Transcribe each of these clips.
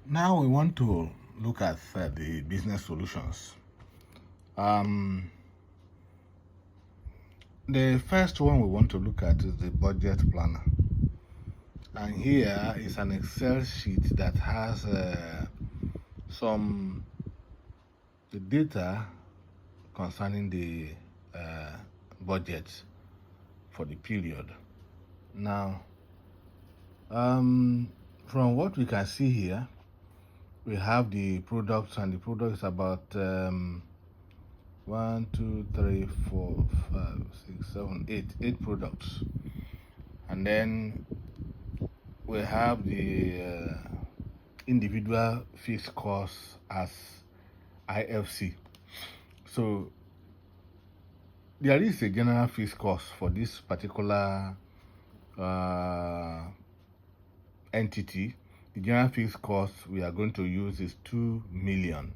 Now we want to look at the business solutions. Um, the first one we want to look at is the budget planner. And here is an Excel sheet that has some the data concerning the budget for the period. Now, from what we can see here, we have the products, and the product is about 1, 2, 3, 4, 5, 6, 7, 8 products. And then we have the individual fixed costs as IFC. So there is a general fixed cost for this particular entity. The general fixed cost we are going to use is 2 million.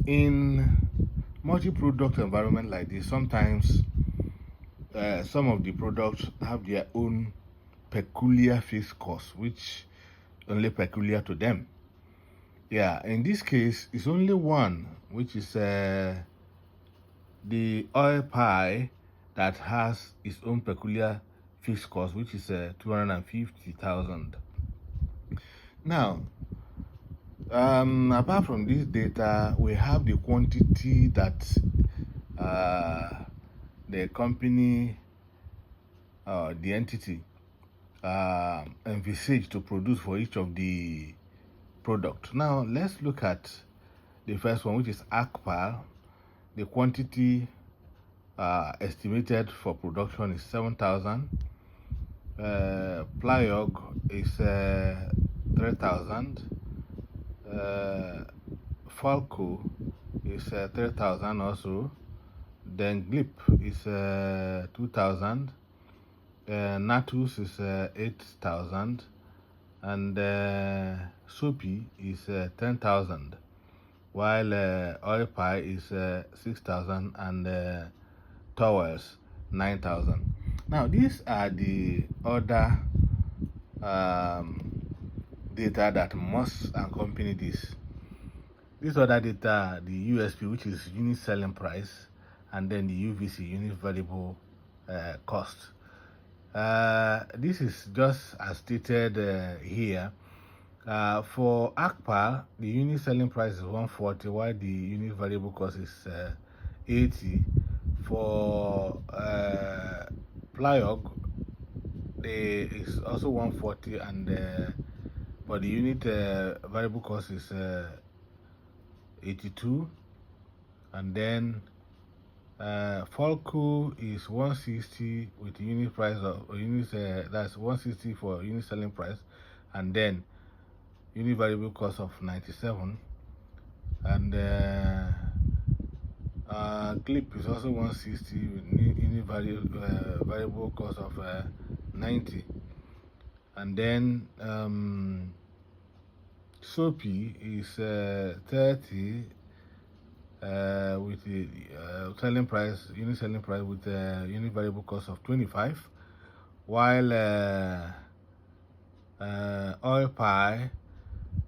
In multi-product environment like this, sometimes some of the products have their own peculiar fixed costs, which only peculiar to them. Yeah, in this case, it's only one, which is the oil pie that has its own peculiar fixed cost, which is 250,000. Now, apart from this data, we have the quantity that the company, the entity, envisaged to produce for each of the product. Now, let's look at the first one, which is ACPAL. The quantity estimated for production is 7,000. Plyog is 3,000. Falco is 3,000 also. Then Glip is 2,000. Natus is 8,000. And Soapy is 10,000. While Oil Pie is 6,000, and Towels 9,000. Now these are the other data that must accompany this. These other data, the USP, which is unit selling price, and then the UVC, unit variable cost. This is just as stated here. For ACPA, the unit selling price is 140, while the unit variable cost is 80. For Plyog, is also 140, and but the unit variable cost is 82. And then Falco is 160 with unit price of units. That's 160 for unit selling price, and then unit variable cost of 97. And Clip is also 160 with unit variable cost of 90. And then Soapy is 30 with the selling price, unit selling price with unit variable cost of 25, while Oil Pie,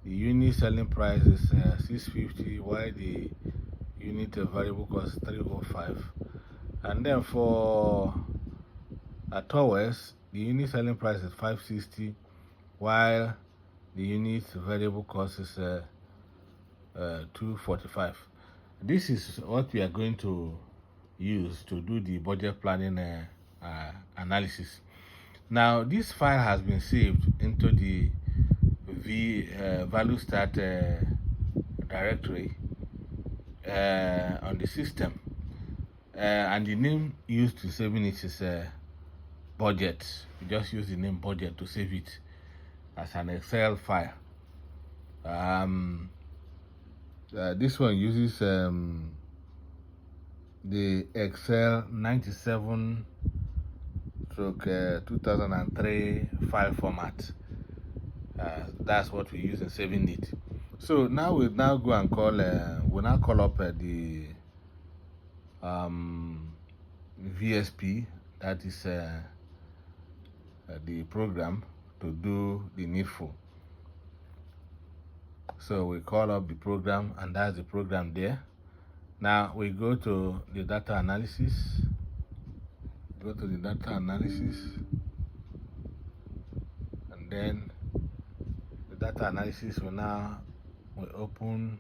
the unit selling price is 650, while the unit variable cost is 305. And then for Towers, the unit selling price is 560, while the unit variable cost is 245. This is what we are going to use to do the budget planning analysis. Now, this file has been saved into the value start directory on the system, and the name used to saving it is budget. We just use the name budget to save it as an Excel file. This one uses the Excel 97/2003 file format. That's what we use in saving it. So now we'll now go and call we'll now call up the VSP, that is the program, to do the needful. So we call up the program, and that's the program there. Now we go to the data analysis. Go to the data analysis, and then the data analysis will now we open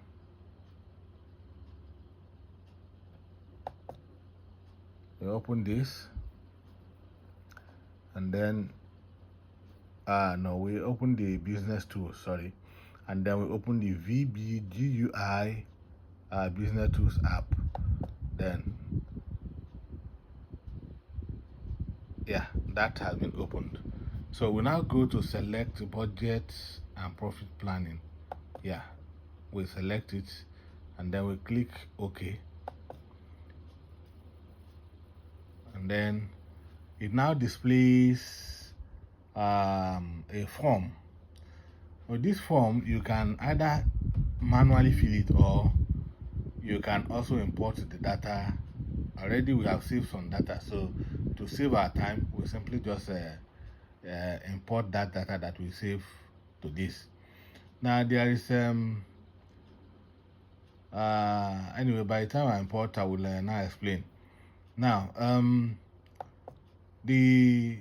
this, and then no, we open the business tool, sorry, and then we open the VBGUI business tools app. Then yeah, that has been opened. So we now go to select budget and profit planning. Yeah, we select it, and then we click OK, and then it now displays a form. With this form, you can either manually fill it, or you can also import the data. Already we have saved some data, so to save our time, we simply just import that data that we save to this. Now there is anyway, by the time I import, I will now explain. Now the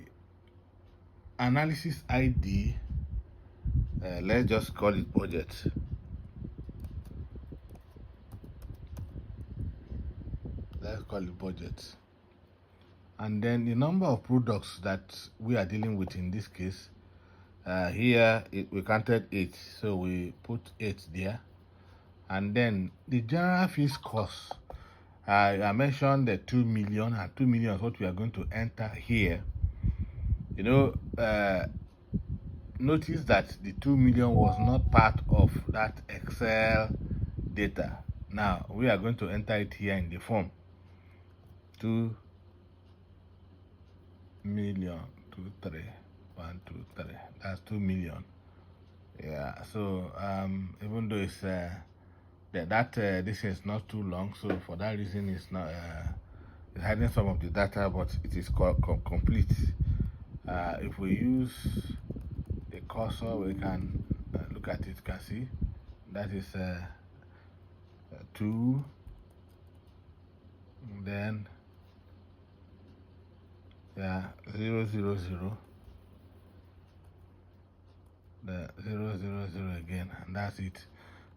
analysis ID, let's just call it budget. Let's call it budget. And then the number of products that we are dealing with in this case, here we counted 8, so we put 8 there. And then the general fees cost, I mentioned the 2 million, and 2 million is what we are going to enter here. You know, notice that the 2 million was not part of that Excel data. Now we are going to enter it here in the form. 2 million, 2, 3, 1, 2, 3. That's 2 million. Yeah. So even though it's this is not too long, so for that reason it's not it's hiding some of the data, but it is complete. If we use the cursor, we can look at it. You can see that is 2, then 0, 0, 0, the 0, 0, 0 again, and that's it.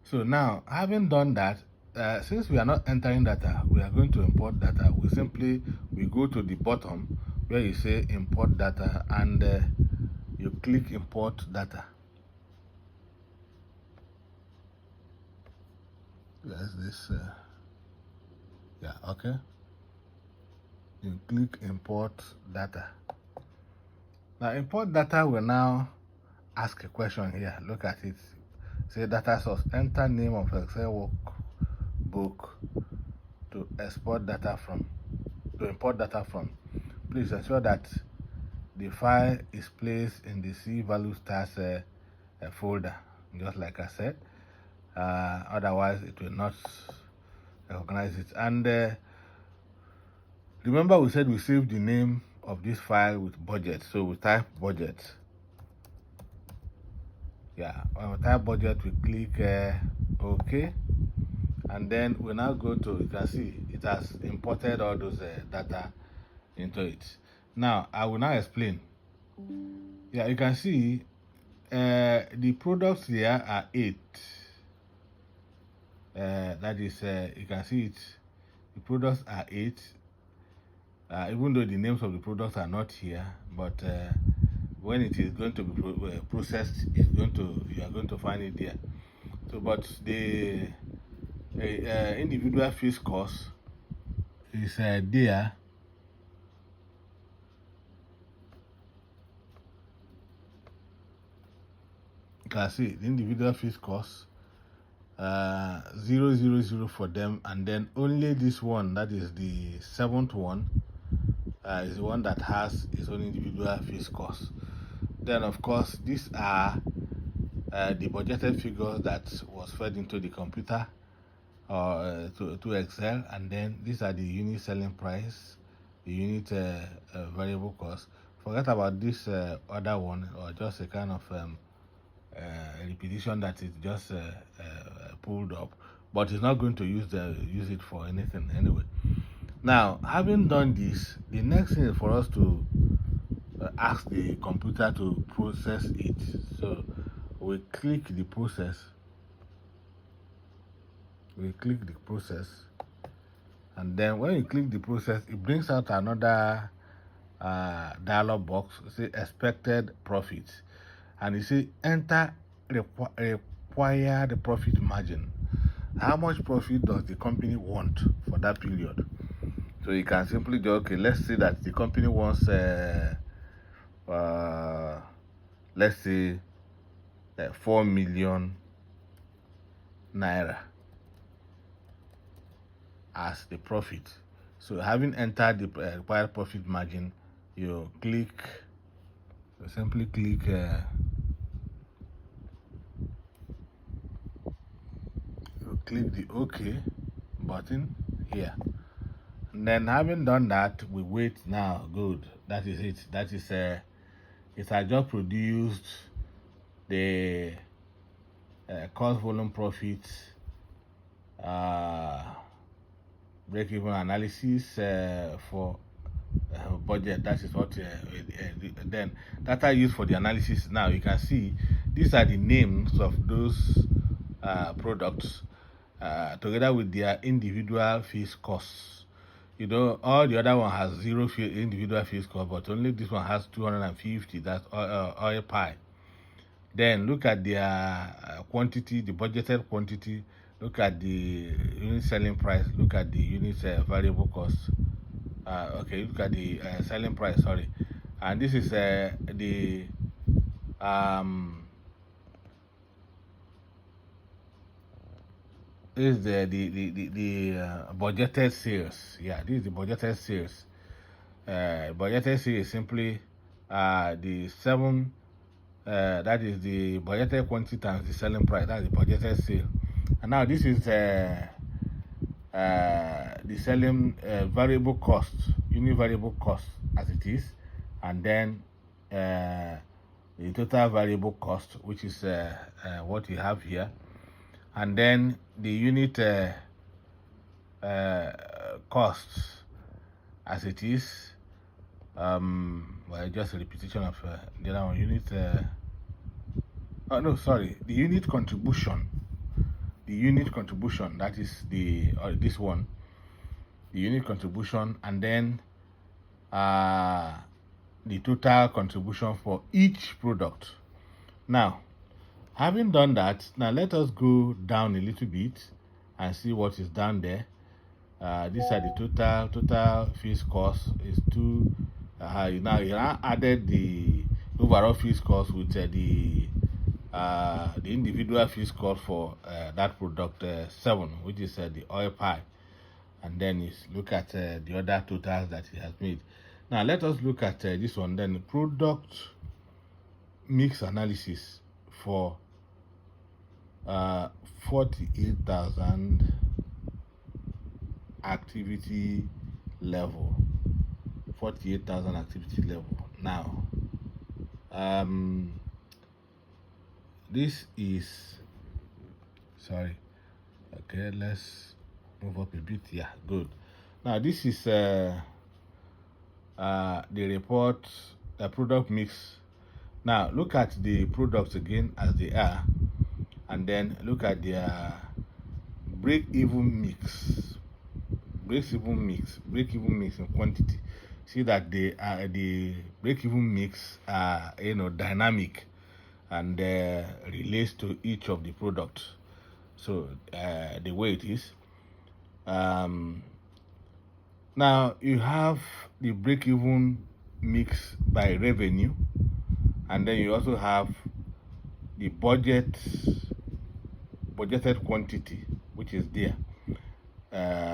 So now, having done that, since we are not entering data, we are going to import data. We go to the bottom where you say import data, and you click import data. Yes, this okay. You click import data. Now import data will now ask a question here. Look at it. Say data source, enter name of Excel workbook to import data from. Please ensure that the file is placed in the C value stars folder, just like I said. Otherwise it will not recognize it. And remember, we said we saved the name of this file with budget, so we type budget. Yeah, when we type budget, we click OK, and then we now go to, you can see it has imported all those data into it. Now I will now explain. Yeah, you can see the products here are 8. That is, you can see it. The products are 8. Even though the names of the products are not here, but when it is going to be processed, you are going to find it there. So, but the individual fees cost is there. You can see the individual fees cost 0, 0, 0 for them, and then only this one, that is the 7th one, is the one that has its own individual fees cost. Then of course these are the budgeted figures that was fed into the computer or to Excel, and then these are the unit selling price, the unit variable cost. Forget about this other one, or just a kind of repetition that is just pulled up, but it's not going to use it for anything anyway. Now, having done this, the next thing is for us to ask the computer to process it. So we click the process. And then when you click the process, it brings out another dialog box. Say expected profit, and you see enter required profit margin. How much profit does the company want for that period? So you can simply do, okay, let's say that the company wants let's say 4 million naira as the profit. So having entered the required profit margin, you simply click the OK button here. And then having done that, we wait now. Good. That is it. That is it has just produced the cost volume profit break-even analysis for budget. That is what then data used for the analysis. Now you can see these are the names of those products together with their individual fees costs. You know, all the other one has zero individual fees cost, but only this one has 250. That's oil pie. Then look at their quantity, the budgeted quantity. Look at the unit selling price. Look at the unit variable cost. Okay, look at the selling price. Sorry, and this is the this is the budgeted sales. Yeah, this is the budgeted sales. Budgeted sales is simply the 7. That is the budgeted quantity times the selling price. That's the budgeted sale. And now this is the selling variable cost, unit variable cost as it is, and then the total variable cost, which is what you have here, and then the unit costs as it is. Well, just a repetition of the other one. Unit oh no, sorry, the unit contribution. The unit contribution, that is the this one, the unit contribution, and then the total contribution for each product. Now, having done that, now let us go down a little bit and see what is down there. These are the total fees cost is 2. Now you now added the overall fees cost with the individual fees cost for that product 7, which is the oil pie, and then is look at the other totals that he has made. Now let us look at this one. Then product mix analysis for 48,000 activity level. 48,000 activity level. Now this is, sorry, okay, let's move up a bit. Yeah, good. Now this is the report, the product mix. Now look at the products again as they are, and then look at their break-even mix in quantity. See that the break-even mix are dynamic and relates to each of the products. So the way it is. Now you have the break-even mix by revenue, and then you also have the budgeted quantity, which is there,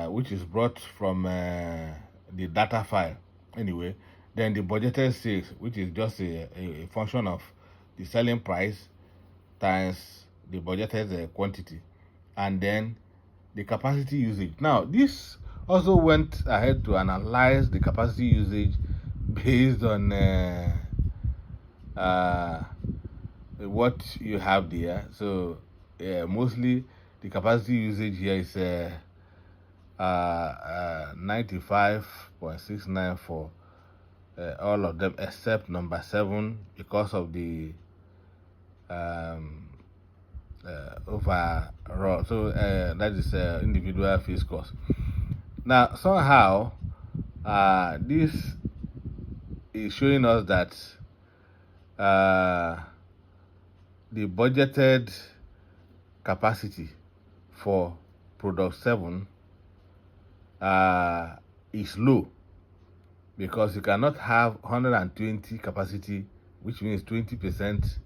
which is brought from the data file anyway. Then the budgeted sales, which is just a function of the selling price times the budgeted quantity, and then the capacity usage. Now this also went ahead to analyze the capacity usage based on what you have there. So mostly the capacity usage here is 95.69 for all of them except number 7 because of the overall. So that is individual fixed cost. Now somehow this is showing us that the budgeted capacity for product 7 is low, because you cannot have 120 capacity, which means 20%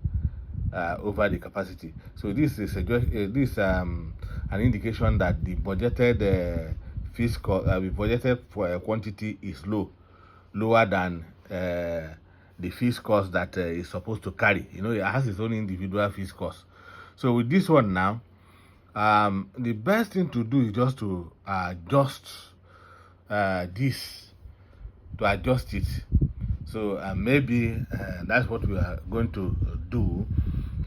over the capacity. So this is an indication that the budgeted fiscal the budgeted for quantity is lower than the fixed cost that is supposed to carry. It has its own individual fixed cost. So with this one now, the best thing to do is just to adjust it. So maybe that's what we are going to do.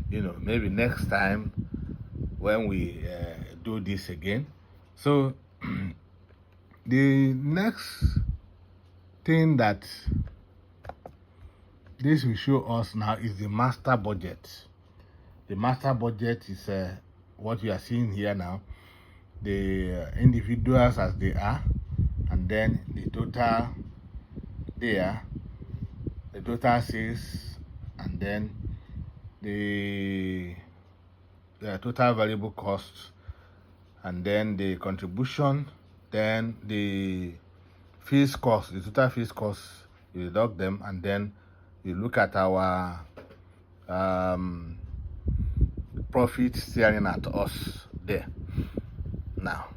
Maybe next time when we do this again. So the next thing that this will show us now is the master budget. The master budget is what you are seeing here now. The individuals as they are, and then the total there, the total sales, and then the total variable cost, and then the contribution, then the fixed cost, the total fixed cost, you deduct them, and then you look at our profit staring at us there. Now